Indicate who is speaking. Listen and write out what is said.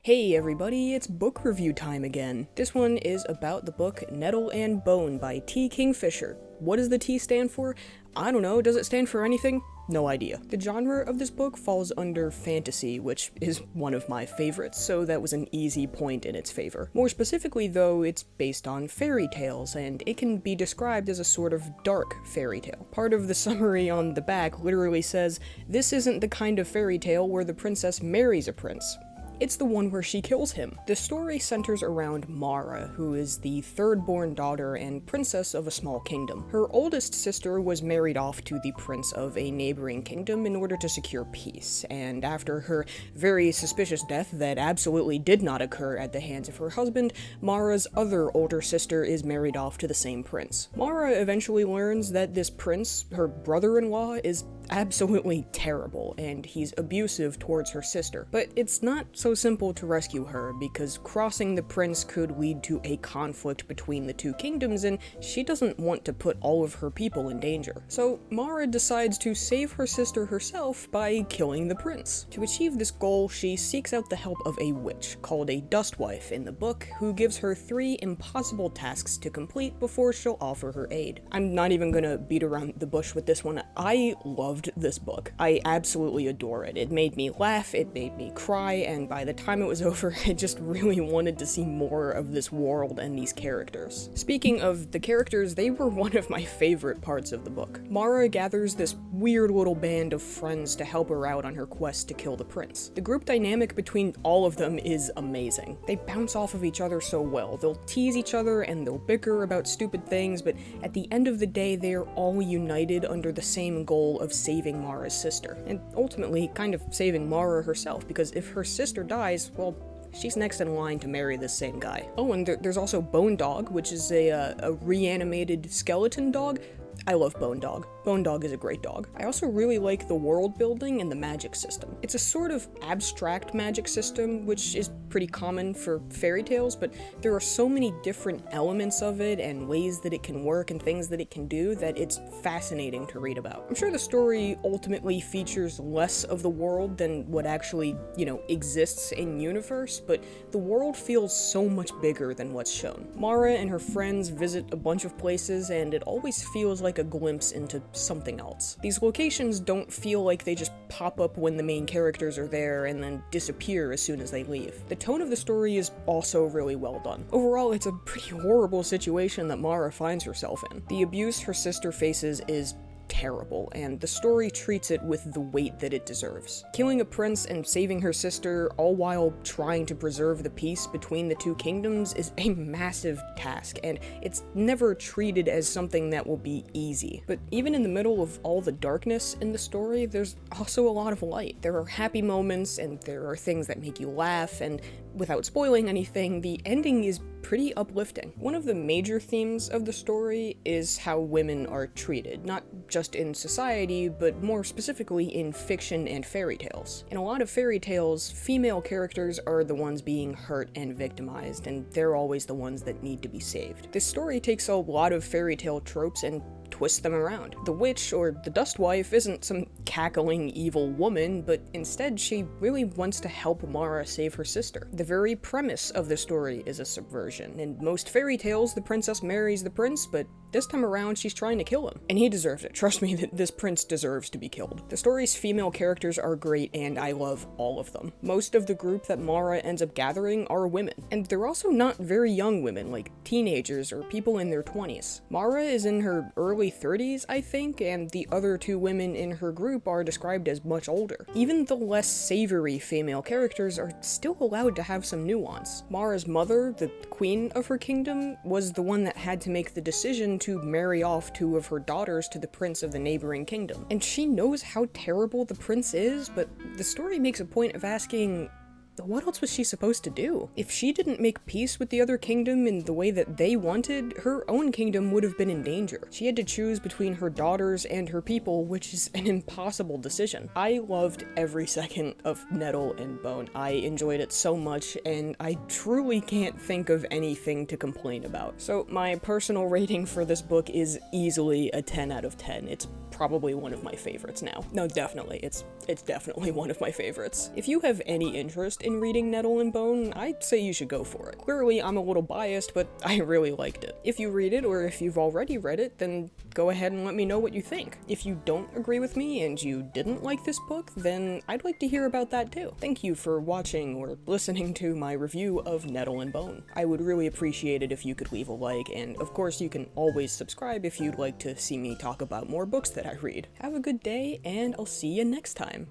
Speaker 1: Hey everybody, it's book review time again. This one is about the book Nettle Bone by T. Kingfisher. What does the T stand for? I don't know, does it stand for anything? No idea. The genre of this book falls under fantasy, which is one of my favorites, so that was an easy point in its favor. More specifically though, it's based on fairy tales, and it can be described as a sort of dark fairy tale. Part of the summary on the back literally says, "This isn't the kind of fairy tale where the princess marries a prince. It's the one where she kills him." The story centers around Mara, who is the third-born daughter and princess of a small kingdom. Her oldest sister was married off to the prince of a neighboring kingdom in order to secure peace, and after her very suspicious death that absolutely did not occur at the hands of her husband, Mara's other older sister is married off to the same prince. Mara eventually learns that this prince, her brother-in-law, is absolutely terrible, and he's abusive towards her sister. But it's not so simple to rescue her, because crossing the prince could lead to a conflict between the two kingdoms, and she doesn't want to put all of her people in danger. So Mara decides to save her sister herself by killing the prince. To achieve this goal, she seeks out the help of a witch, called a dustwife in the book, who gives her 3 impossible tasks to complete before she'll offer her aid. I'm not even gonna beat around the bush with this one. I loved this book. I absolutely adore it. It made me laugh, it made me cry, and by the time it was over, I just really wanted to see more of this world and these characters. Speaking of the characters, they were one of my favorite parts of the book. Mara gathers this weird little band of friends to help her out on her quest to kill the prince. The group dynamic between all of them is amazing. They bounce off of each other so well. They'll tease each other and they'll bicker about stupid things, but at the end of the day, they are all united under the same goal of saving Mara's sister, and ultimately kind of saving Mara herself, because if her sister dies, well, she's next in line to marry this same guy. Oh, and there's also Bone Dog, which is a reanimated skeleton dog. I love Bone Dog. Bone Dog is a great dog. I also really like the world building and the magic system. It's a sort of abstract magic system, which is pretty common for fairy tales, but there are so many different elements of it and ways that it can work and things that it can do that it's fascinating to read about. I'm sure the story ultimately features less of the world than what actually, exists in universe, but the world feels so much bigger than what's shown. Mara and her friends visit a bunch of places, and it always feels like a glimpse into something else. These locations don't feel like they just pop up when the main characters are there and then disappear as soon as they leave. The tone of the story is also really well done. Overall, it's a pretty horrible situation that Mara finds herself in. The abuse her sister faces is terrible, and the story treats it with the weight that it deserves. Killing a prince and saving her sister, all while trying to preserve the peace between the two kingdoms, is a massive task, and it's never treated as something that will be easy. But even in the middle of all the darkness in the story, there's also a lot of light. There are happy moments, and there are things that make you laugh, and without spoiling anything, the ending is pretty uplifting. One of the major themes of the story is how women are treated, not just in society, but more specifically in fiction and fairy tales. In a lot of fairy tales, female characters are the ones being hurt and victimized, and they're always the ones that need to be saved. This story takes a lot of fairy tale tropes and twist them around. The witch, or the dustwife, isn't some cackling evil woman, but instead she really wants to help Mara save her sister. The very premise of the story is a subversion. In most fairy tales, the princess marries the prince, but this time around she's trying to kill him. And he deserves it. Trust me, that this prince deserves to be killed. The story's female characters are great, and I love all of them. Most of the group that Mara ends up gathering are women, and they're also not very young women, like teenagers or people in their 20s. Mara is in her early 30s, I think, and the other 2 women in her group are described as much older. Even the less savory female characters are still allowed to have some nuance. Mara's mother, the queen of her kingdom, was the one that had to make the decision to marry off 2 of her daughters to the prince of the neighboring kingdom. And she knows how terrible the prince is, but the story makes a point of asking, what else was she supposed to do? If she didn't make peace with the other kingdom in the way that they wanted, her own kingdom would have been in danger. She had to choose between her daughters and her people, which is an impossible decision. I loved every second of Nettle Bone. I enjoyed it so much, and I truly can't think of anything to complain about. So my personal rating for this book is easily a 10 out of 10. It's probably one of my favorites now. No, definitely. It's definitely one of my favorites. If you have any interest in in reading Nettle and Bone, I'd say you should go for it. Clearly, I'm a little biased, but I really liked it. If you read it, or if you've already read it, then go ahead and let me know what you think. If you don't agree with me and you didn't like this book, then I'd like to hear about that too. Thank you for watching or listening to my review of Nettle and Bone. I would really appreciate it if you could leave a like, and of course you can always subscribe if you'd like to see me talk about more books that I read. Have a good day, and I'll see you next time.